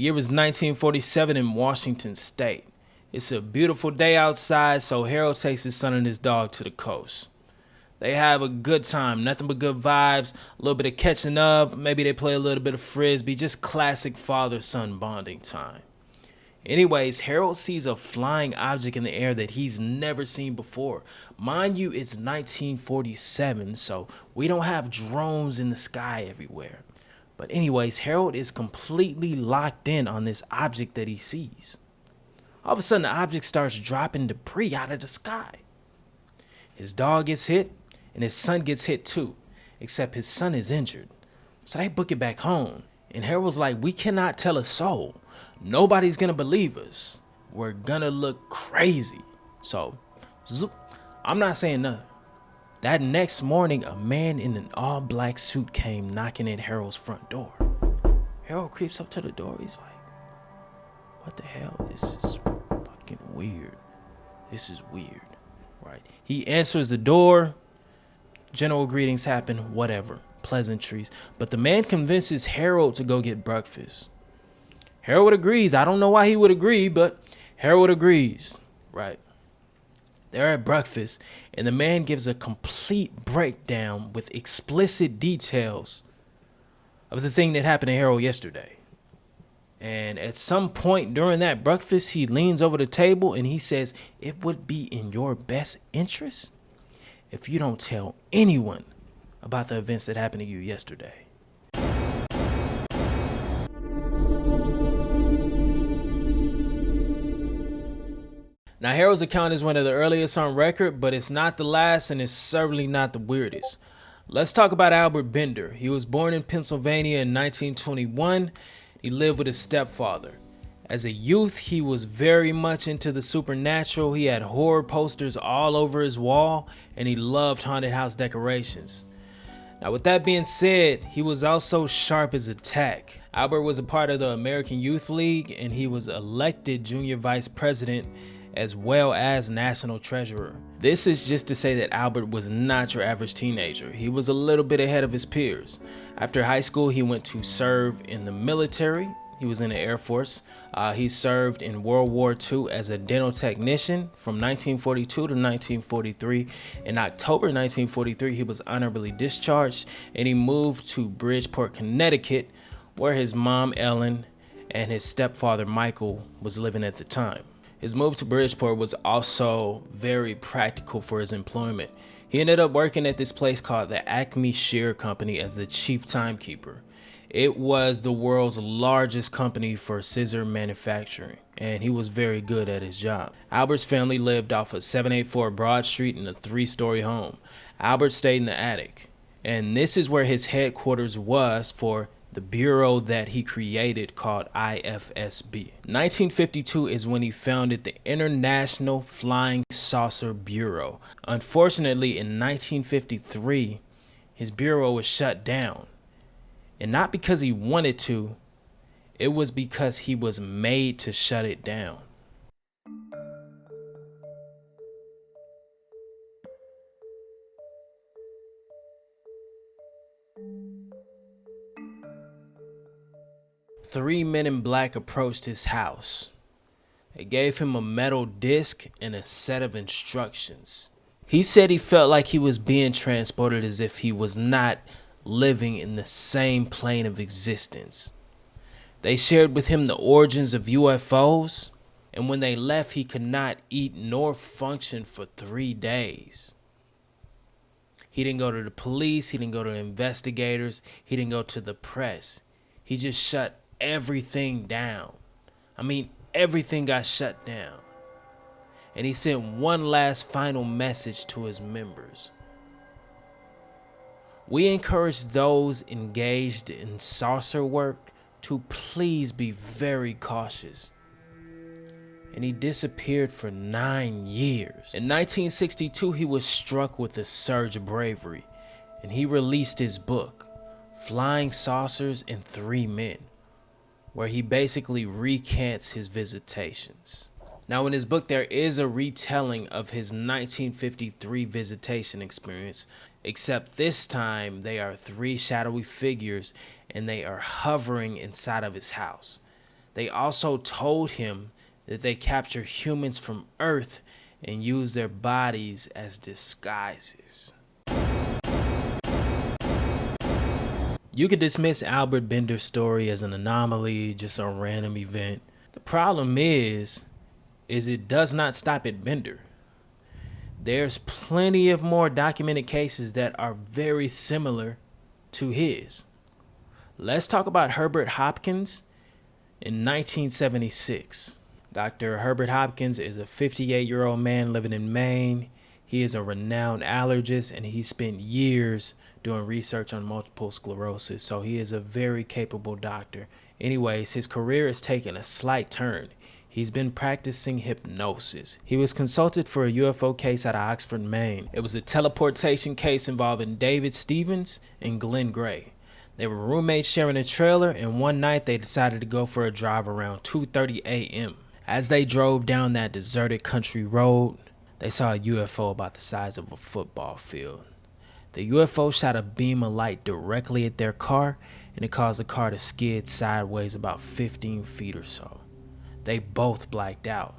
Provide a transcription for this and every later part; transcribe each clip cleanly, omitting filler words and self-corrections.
The year was 1947 in Washington State. It's a beautiful day outside, so Harold takes his son and his dog to the coast. They have a good time, nothing but good vibes, a little bit of catching up, maybe they play a little bit of frisbee, just classic father-son bonding time. Anyways, Harold sees a flying object in the air that he's never seen before. Mind you, it's 1947, so we don't have drones in the sky everywhere. But anyways, Harold is completely locked in on this object that he sees. All of a sudden, the object starts dropping debris out of the sky. His dog gets hit, and his son gets hit too, except his son is injured. So they book it back home, and Harold's like, we cannot tell a soul. Nobody's gonna believe us. We're gonna look crazy. So, zoop, I'm not saying nothing. That next morning, a man in an all-black suit came knocking at Harold's front door. Harold creeps up to the door. He's like, what the hell? This is fucking weird. This is weird, right? He answers the door. General greetings happen, whatever, pleasantries. But the man convinces Harold to go get breakfast. Harold agrees. I don't know why he would agree, but Harold agrees, right? They're at breakfast, and the man gives a complete breakdown with explicit details of the thing that happened to Harold yesterday. And at some point during that breakfast, he leans over the table and he says, it would be in your best interest if you don't tell anyone about the events that happened to you yesterday. Now, Harold's account is one of the earliest on record, but it's not the last and it's certainly not the weirdest. Let's talk about Albert Bender. He was born in Pennsylvania in 1921. He lived with his stepfather. As a youth, he was very much into the supernatural. He had horror posters all over his wall, and he loved haunted house decorations. Now, with that being said, he was also sharp as a tack. Albert was a part of the American Youth League, and he was elected junior vice president as well as national treasurer. This is just to say that Albert was not your average teenager. He was a little bit ahead of his peers. After high school, he went to serve in the military. He was in the Air Force. He served in World War II as a dental technician from 1942 to 1943. In October 1943, he was honorably discharged, and he moved to Bridgeport, Connecticut, where his mom, Ellen, and his stepfather, Michael, was living at the time. His move to Bridgeport was also very practical for his employment. He ended up working at this place called the Acme Shear Company as the chief timekeeper. It was the world's largest company for scissor manufacturing, and he was very good at his job. Albert's family lived off of 784 Broad Street in a 3-story home. Albert stayed in the attic, and this is where his headquarters was for the bureau that he created called IFSB. 1952 is when he founded the International Flying Saucer Bureau. Unfortunately, in 1953, his bureau was shut down. And not because he wanted to, it was because he was made to shut it down. Three men in black approached his house. They gave him a metal disc and a set of instructions. He said he felt like he was being transported as if he was not living in the same plane of existence. They shared with him the origins of UFOs, and when they left, he could not eat nor function for 3 days. He didn't go to the police, he didn't go to the investigators, he didn't go to the press. He just shut everything down. I mean, everything got shut down. And he sent one last final message to his members. We encourage those engaged in saucer work to please be very cautious. And he disappeared for 9 years. In 1962, he was struck with a surge of bravery, and he released his book, Flying Saucers and 3 Men, where he basically recants his visitations. Now, in his book, there is a retelling of his 1953 visitation experience, except this time they are 3 shadowy figures and they are hovering inside of his house. They also told him that they capture humans from Earth and use their bodies as disguises. You could dismiss Albert Bender's story as an anomaly, just a random event. The problem is it does not stop at Bender. There's plenty of more documented cases that are very similar to his. Let's talk about Herbert Hopkins in 1976. Dr. Herbert Hopkins is a 58-year-old man living in Maine. He is a renowned allergist, and he spent years doing research on multiple sclerosis, so he is a very capable doctor. Anyways, his career is taking a slight turn. He's been practicing hypnosis. He was consulted for a UFO case out of Oxford, Maine. It was a teleportation case involving David Stevens and Glenn Gray. They were roommates sharing a trailer, and one night they decided to go for a drive around 2:30 a.m. As they drove down that deserted country road, they saw a UFO about the size of a football field. The UFO shot a beam of light directly at their car, and it caused the car to skid sideways about 15 feet or so. They both blacked out,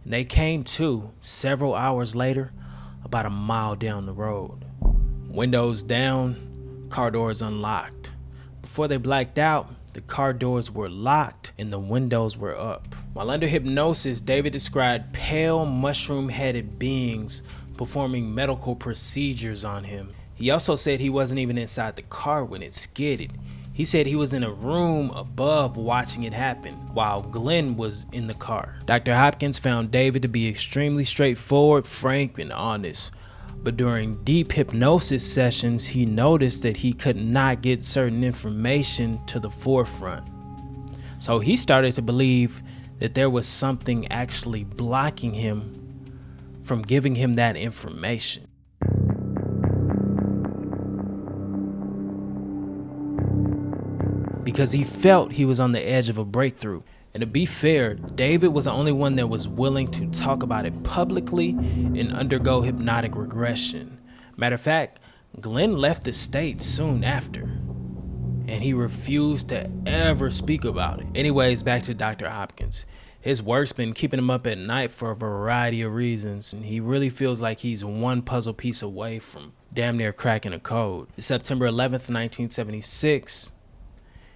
and they came to several hours later, about a mile down the road. Windows down, car doors unlocked. Before they blacked out, the car doors were locked and the windows were up. While under hypnosis, David described pale, mushroom-headed beings performing medical procedures on him. He also said he wasn't even inside the car when it skidded. He said he was in a room above watching it happen, while Glenn was in the car. Dr. Hopkins found David to be extremely straightforward, frank, and honest. But during deep hypnosis sessions, he noticed that he could not get certain information to the forefront. So he started to believe that there was something actually blocking him from giving him that information. Because he felt he was on the edge of a breakthrough. And to be fair, David was the only one that was willing to talk about it publicly and undergo hypnotic regression. Matter of fact, Glenn left the state soon after, and he refused to ever speak about it. Anyways, back to Dr. Hopkins. His work's been keeping him up at night for a variety of reasons, and he really feels like he's one puzzle piece away from damn near cracking a code. It's September 11th, 1976.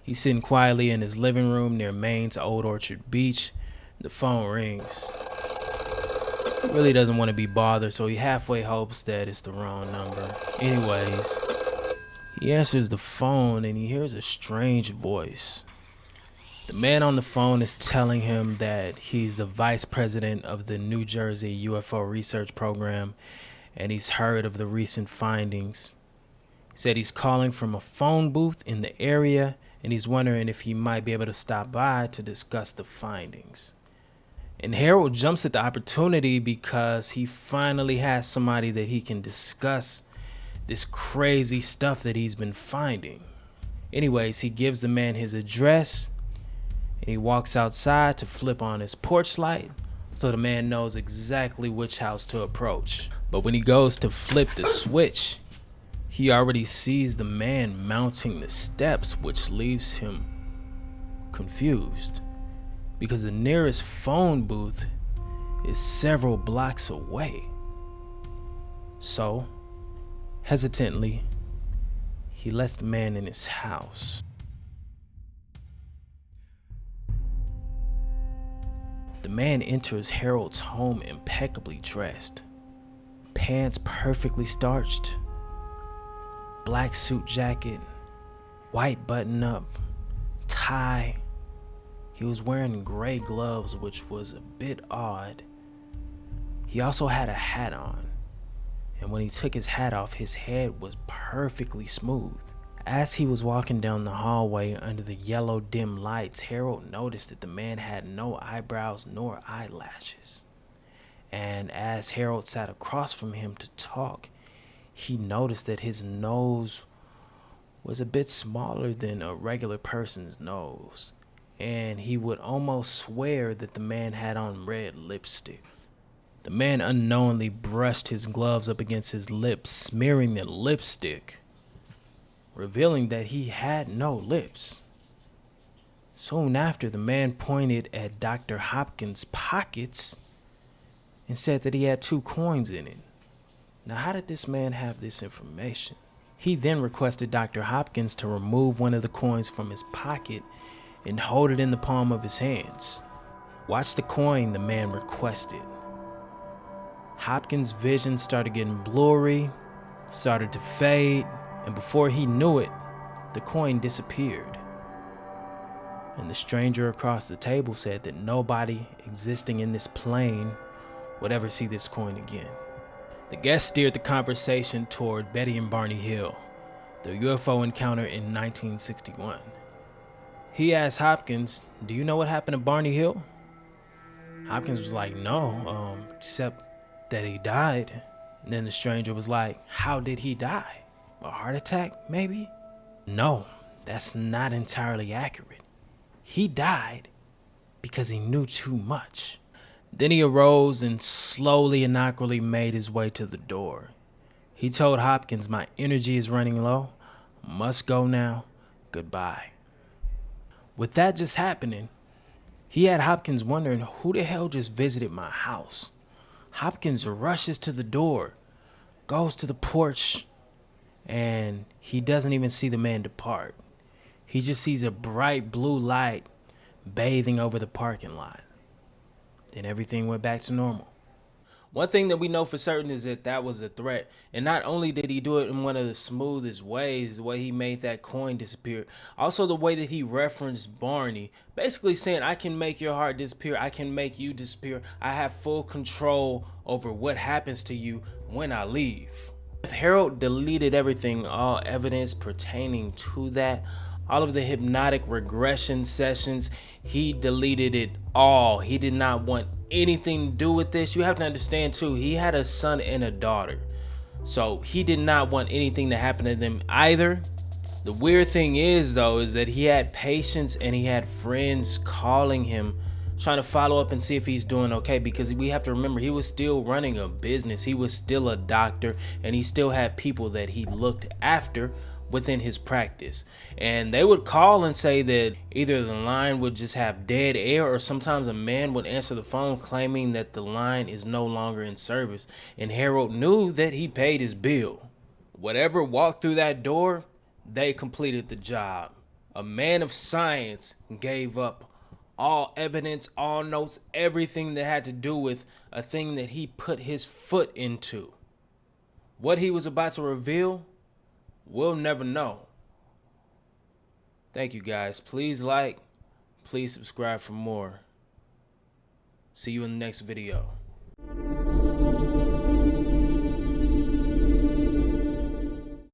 He's sitting quietly in his living room near Maine's Old Orchard Beach. The phone rings. He really doesn't want to be bothered, so he halfway hopes that it's the wrong number. Anyways, he answers the phone and he hears a strange voice. The man on the phone is telling him that he's the vice president of the New Jersey UFO research program, and he's heard of the recent findings. He said he's calling from a phone booth in the area, and he's wondering if he might be able to stop by to discuss the findings. And Harold jumps at the opportunity because he finally has somebody that he can discuss this crazy stuff that he's been finding. Anyways, he gives the man his address, and he walks outside to flip on his porch light so the man knows exactly which house to approach. But when he goes to flip the switch, he already sees the man mounting the steps, which leaves him confused because the nearest phone booth is several blocks away. So, hesitantly, he lets the man in his house. The man enters Harold's home impeccably dressed, pants perfectly starched, black suit jacket, white button-up, tie. He was wearing gray gloves, which was a bit odd. He also had a hat on, and when he took his hat off, his head was perfectly smooth. As he was walking down the hallway under the yellow dim lights, Harold noticed that the man had no eyebrows nor eyelashes. And as Harold sat across from him to talk, he noticed that his nose was a bit smaller than a regular person's nose, and he would almost swear that the man had on red lipstick. The man unknowingly brushed his gloves up against his lips, smearing the lipstick, revealing that he had no lips. Soon after, the man pointed at Dr. Hopkins' pockets and said that he had 2 coins in it. Now, how did this man have this information? He then requested Dr. Hopkins to remove one of the coins from his pocket and hold it in the palm of his hands. Watch the coin the man requested. Hopkins' vision started getting blurry, started to fade, and before he knew it, the coin disappeared. And the stranger across the table said that nobody existing in this plane would ever see this coin again. The guest steered the conversation toward Betty and Barney Hill, the UFO encounter in 1961. He asked Hopkins, "Do you know what happened to Barney Hill?" Hopkins was like, "No, except that he died." And then the stranger was like, "How did he die? A heart attack, maybe?" "No, that's not entirely accurate. He died because he knew too much." Then he arose and slowly and awkwardly made his way to the door. He told Hopkins, "My energy is running low. Must go now. Goodbye." With that just happening, he had Hopkins wondering who the hell just visited my house. Hopkins rushes to the door, goes to the porch, and he doesn't even see the man depart. He just sees a bright blue light bathing over the parking lot. Then everything went back to normal. One thing that we know for certain is that that was a threat. And not only did he do it in one of the smoothest ways, the way he made that coin disappear, also the way that he referenced Barney, basically saying, "I can make your heart disappear. I can make you disappear. I have full control over what happens to you when I leave." If Harold deleted everything, all evidence pertaining to that, all of the hypnotic regression sessions, he deleted it all. He did not want anything to do with this. You have to understand too, he had a son and a daughter. So he did not want anything to happen to them either. The weird thing is though, is that he had patients and he had friends calling him, trying to follow up and see if he's doing okay, because we have to remember he was still running a business. He was still a doctor and he still had people that he looked after within his practice. And they would call and say that either the line would just have dead air, or sometimes a man would answer the phone claiming that the line is no longer in service. And Harold knew that he paid his bill. Whatever walked through that door, they completed the job. A man of science gave up all evidence, all notes, everything that had to do with a thing that he put his foot into. What he was about to reveal, we'll never know. Thank you guys. Please like, please subscribe for more. See you in the next video.